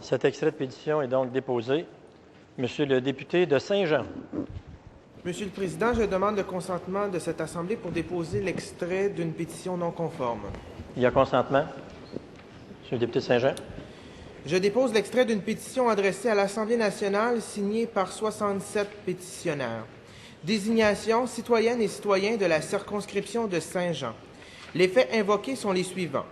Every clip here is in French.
Cet extrait de pétition est donc déposé. Monsieur le député de Saint-Jean. Monsieur le Président, je demande le consentement de cette Assemblée pour déposer l'extrait d'une pétition non conforme. Il y a consentement. Monsieur le député de Saint-Jean. Je dépose l'extrait d'une pétition adressée à l'Assemblée nationale signée par 67 pétitionnaires. Désignation citoyennes et citoyens de la circonscription de Saint-Jean. Les faits invoqués sont les suivants.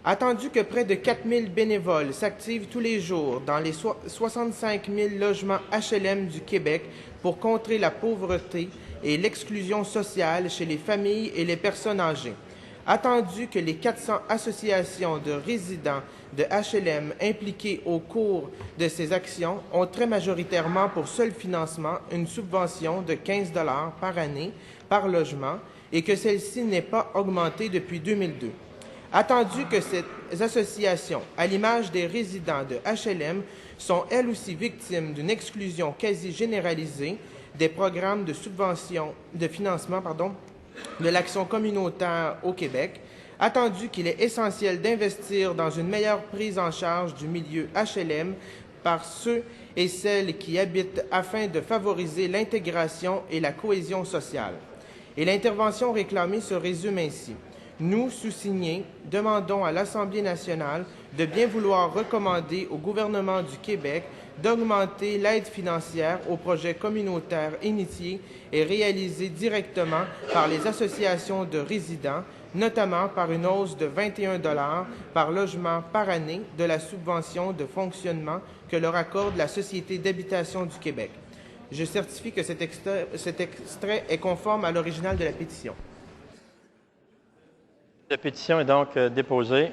Attendu que près de 4 000 bénévoles s'activent tous les jours dans les 65 000 logements HLM du Québec pour contrer la pauvreté et l'exclusion sociale chez les familles et les personnes âgées. Attendu que les 400 associations de résidents de HLM impliquées au cours de ces actions ont très majoritairement pour seul financement une subvention de 15 $ par année par logement et que celle-ci n'est pas augmentée depuis 2002. Attendu que ces associations, à l'image des résidents de HLM, sont elles aussi victimes d'une exclusion quasi généralisée des programmes de subvention, de financement, de l'action communautaire au Québec, attendu qu'il est essentiel d'investir dans une meilleure prise en charge du milieu HLM par ceux et celles qui habitent afin de favoriser l'intégration et la cohésion sociale. Et l'intervention réclamée se résume ainsi. Nous, sous-signés, demandons à l'Assemblée nationale de bien vouloir recommander au gouvernement du Québec d'augmenter l'aide financière aux projets communautaires initiés et réalisés directement par les associations de résidents, notamment par une hausse de 21 $ par logement par année de la subvention de fonctionnement que leur accorde la Société d'habitation du Québec. Je certifie que cet extrait est conforme à l'original de la pétition. La pétition est donc déposée.